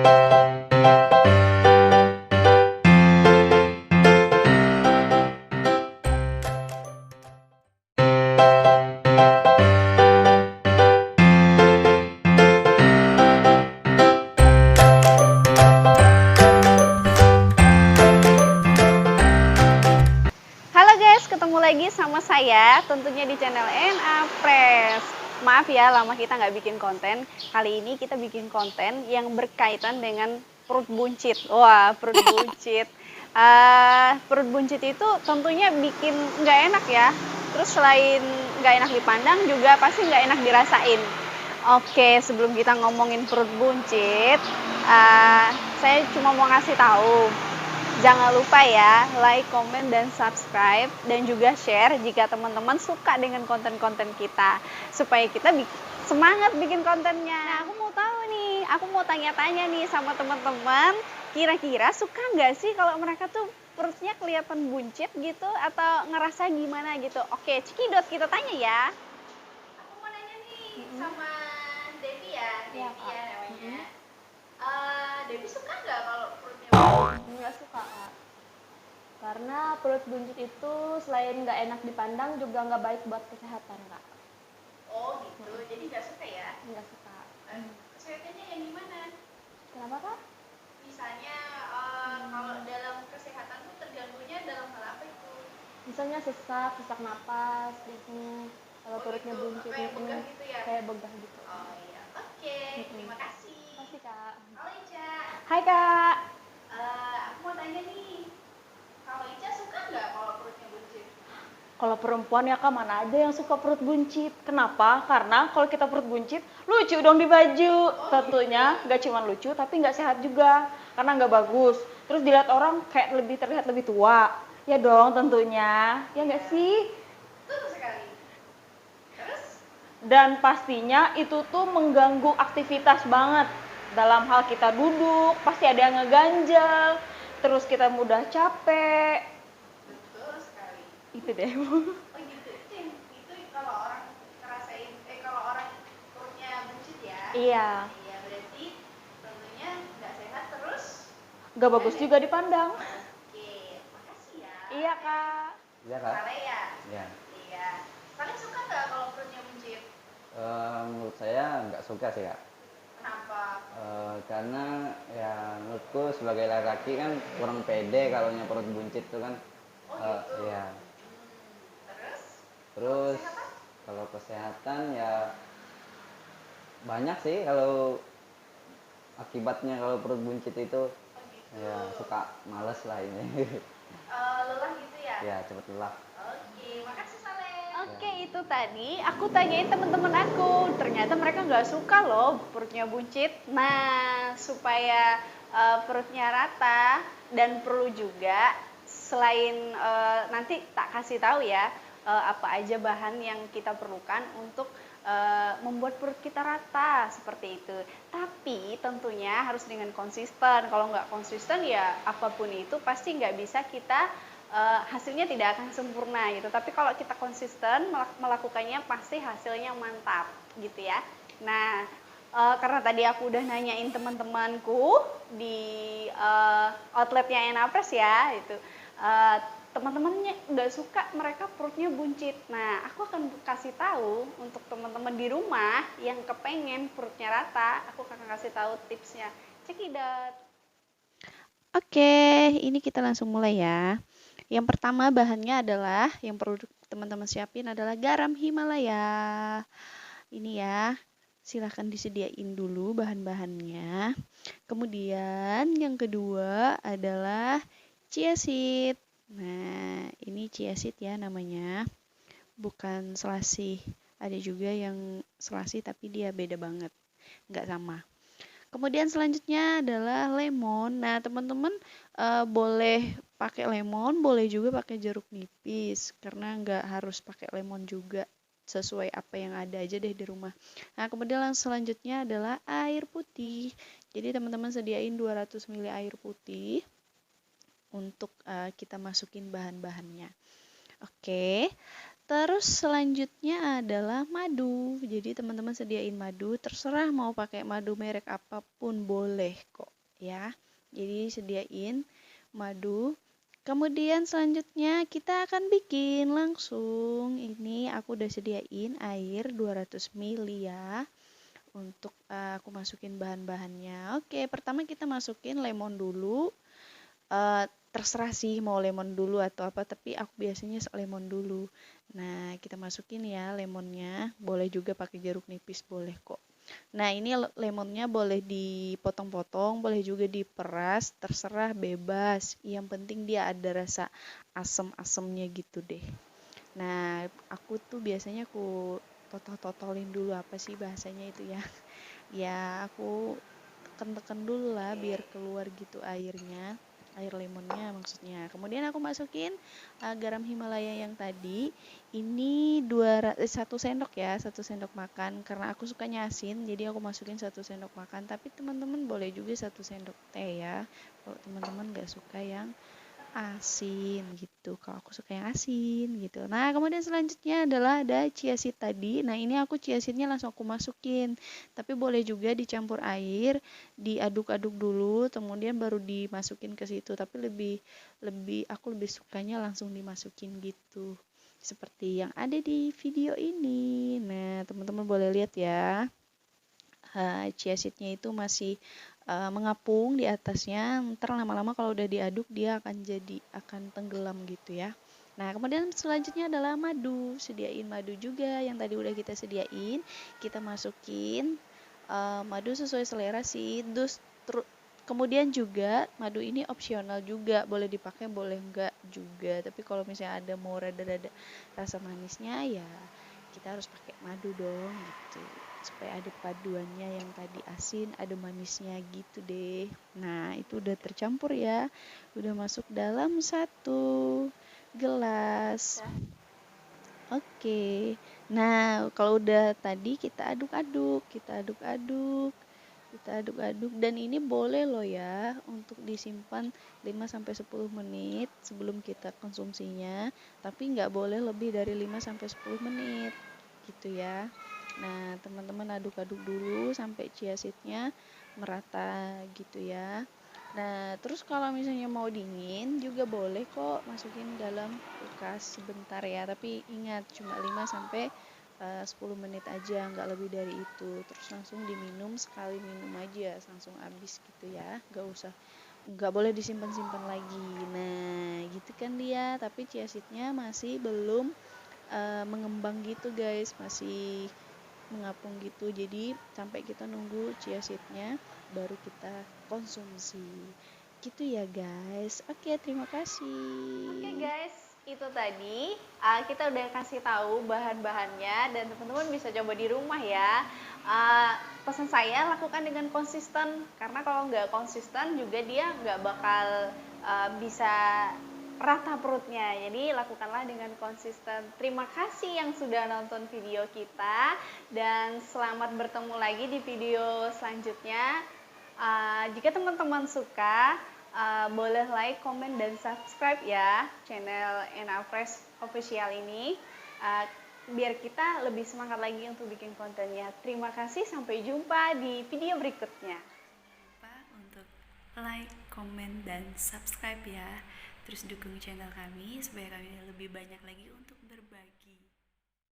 Halo guys, ketemu lagi sama saya tentunya di channel NA Press. Maaf ya, lama kita nggak bikin konten. Kali ini kita bikin konten yang berkaitan dengan perut buncit. Wah, perut buncit. Perut buncit itu tentunya bikin nggak enak ya. Terus selain nggak enak dipandang juga pasti nggak enak dirasain. Oke, sebelum kita ngomongin perut buncit, saya cuma mau ngasih tahu. Jangan lupa ya, like, komen, dan subscribe, dan juga share jika teman-teman suka dengan konten-konten kita. Supaya kita semangat bikin kontennya. Nah, aku mau tahu nih, aku mau tanya-tanya nih sama teman-teman, kira-kira suka nggak sih kalau mereka tuh perutnya kelihatan buncit gitu, atau ngerasa gimana gitu. Oke, Cikidot, kita tanya ya. Aku mau nanya nih sama Devi ya, Devi ya namanya. Devi suka nggak kalau perutnya buncit? Nggak suka, Kak. Karena perut buncit itu selain nggak enak dipandang juga nggak baik buat kesehatan, Kak. Oh gitu, jadi nggak suka ya? Nggak suka. Kesulitannya yang gimana? Kenapa, Kak? Misalnya kalau dalam kesehatan tuh terganggunya dalam hal apa itu? Misalnya sesak napas gitu. Kalau perutnya gitu, buncit kayak begah gitu ya? kayak begah gitu. Oh iya, oke, terima kasih. Makasih, Kak. Halo Ica, Hai, Kak. aku mau tanya nih, kalau Ica suka nggak kalau perutnya buncit? Kalau perempuan ya, Kak, mana ada yang suka perut buncit. Kenapa? Karena kalau kita perut buncit, lucu dong di baju. Tentunya nggak cuma lucu, tapi nggak sehat juga. Karena nggak bagus. Terus dilihat orang kayak terlihat lebih tua. Ya dong tentunya. Ya nggak sih? Betul sekali. Terus? Dan pastinya itu tuh mengganggu aktivitas banget. Dalam hal kita duduk, pasti ada yang ngeganjel. Terus kita mudah capek. Betul sekali. Itu deh. Oh gitu, itu kalau orang ngerasain, kalau orang perutnya buncit ya? Iya. Iya, berarti tentunya nggak sehat terus? Nggak bagus juga dipandang. Oke, makasih ya. Iya, Kak. Iya kak. Saleh ya? Ya. Iya. Saleh suka nggak kalau perutnya buncit? Menurut saya nggak suka sih kak. Kenapa? Karena ya menurutku sebagai laki-laki kan kurang pede kalau perut buncit tuh kan. Oh gitu? Iya. Terus? Terus Kesehatan? kalau kesehatan ya banyak sih kalau akibatnya kalau perut buncit itu Oh gitu. ya suka males lah ini. Lelah gitu ya? Ya cepet lelah. Oke, makasih Saleh. Oke, itu tadi aku tanyain teman-teman aku. Ternyata mereka nggak suka loh perutnya buncit. Nah, supaya perutnya rata dan perlu juga selain nanti tak kasih tahu ya apa aja bahan yang kita perlukan untuk membuat perut kita rata seperti itu. Tapi tentunya harus dengan konsisten. Kalau nggak konsisten ya apapun itu pasti nggak bisa kita hasilnya tidak akan sempurna gitu. Tapi kalau kita konsisten melakukannya pasti hasilnya mantap gitu ya. Nah, karena tadi aku udah nanyain teman-temanku di outletnya Enapres ya, itu teman-temannya nggak suka mereka perutnya buncit. Nah, aku akan kasih tahu untuk teman-teman di rumah yang kepengen perutnya rata, aku akan kasih tahu tipsnya. Cekidot. Oke, ini kita langsung mulai ya. Yang pertama bahannya adalah, yang perlu teman-teman siapin adalah garam Himalaya. Ini ya, silahkan disediain dulu bahan-bahannya. Kemudian yang kedua adalah chia seed. Nah, ini chia seed ya namanya. Bukan selasih. Ada juga yang selasih tapi dia beda banget. Nggak sama. Kemudian selanjutnya adalah lemon. Nah, teman-teman boleh pakai lemon, boleh juga pakai jeruk nipis. Karena nggak harus pakai lemon juga. Sesuai apa yang ada aja deh di rumah. Nah, kemudian yang selanjutnya adalah air putih. Jadi teman-teman sediain 200 ml air putih untuk kita masukin bahan-bahannya. Oke. Terus selanjutnya adalah madu. Jadi teman-teman sediain madu, terserah mau pakai madu merek apapun boleh kok. ya. Jadi sediain madu. Kemudian selanjutnya kita akan bikin langsung. Ini aku udah sediain air 200 ml ya. Untuk aku masukin bahan-bahannya. Oke, pertama kita masukin lemon dulu. Terserah sih mau lemon dulu atau apa, tapi aku biasanya lemon dulu. Nah, kita masukin ya lemonnya. Boleh juga pakai jeruk nipis, boleh kok. Nah, ini lemonnya boleh dipotong-potong, boleh juga diperas, terserah bebas. Yang penting dia ada rasa asem-asemnya gitu deh. Nah, aku tuh biasanya aku totol-totolin dulu, apa sih bahasanya itu ya. Ya, aku tekan-tekan dulu lah biar keluar gitu airnya. Air lemonnya maksudnya. Kemudian aku masukin garam Himalaya yang tadi. Ini 1 sendok ya, 1 sendok makan. Karena aku sukanya asin, jadi aku masukin 1 sendok makan. Tapi teman-teman boleh juga 1 sendok teh ya. Kalau teman-teman gak suka yang asin gitu. Kalau aku suka yang asin gitu. Nah, kemudian selanjutnya adalah ada chia seed tadi. Nah, ini aku chia seednya langsung aku masukin. Tapi boleh juga dicampur air, diaduk-aduk dulu, kemudian baru dimasukin ke situ. Tapi aku lebih sukanya langsung dimasukin gitu. Seperti yang ada di video ini. Nah, teman-teman boleh lihat ya. Chia seednya itu masih mengapung di atasnya. Ntar lama-lama kalau udah diaduk dia akan tenggelam gitu ya. Nah, kemudian selanjutnya adalah madu. Sediain madu juga yang tadi udah kita sediain. Kita masukin madu sesuai selera sih. Kemudian juga madu ini opsional juga, boleh dipakai boleh enggak juga. Tapi kalau misalnya ada mau rada-rada rasa manisnya ya kita harus pakai madu dong gitu, supaya ada paduannya, yang tadi asin ada manisnya gitu deh. Nah, itu udah tercampur ya, udah masuk dalam 1 gelas. Oke. Nah, kalau udah tadi kita aduk-aduk, dan ini boleh loh ya untuk disimpan 5-10 menit sebelum kita konsumsinya, tapi nggak boleh lebih dari 5-10 menit gitu ya. Nah, teman-teman aduk-aduk dulu sampai chia seednya merata gitu ya. Nah, terus kalau misalnya mau dingin juga boleh kok masukin dalam kulkas sebentar ya, tapi ingat cuma 5-10 menit aja, nggak lebih dari itu. Terus langsung diminum, sekali minum aja langsung habis gitu ya, nggak boleh disimpan-simpan lagi. Nah, gitu kan dia, tapi chia seednya masih belum mengembang gitu guys, masih mengapung gitu. Jadi sampai kita nunggu chia seednya baru kita konsumsi gitu ya guys. Oke, terima kasih. Oke guys, itu tadi kita udah kasih tahu bahan-bahannya dan teman-teman bisa coba di rumah ya. Pesan saya lakukan dengan konsisten, karena kalau nggak konsisten juga dia nggak bakal bisa rata perutnya. Jadi lakukanlah dengan konsisten. Terima kasih yang sudah nonton video kita dan selamat bertemu lagi di video selanjutnya. Jika teman-teman suka, boleh like, komen, dan subscribe ya channel Ena Fresh Official ini, biar kita lebih semangat lagi untuk bikin kontennya. Terima kasih, sampai jumpa di video berikutnya. Jangan lupa untuk like, komen, dan subscribe ya. Terus dukung channel kami supaya kami lebih banyak lagi untuk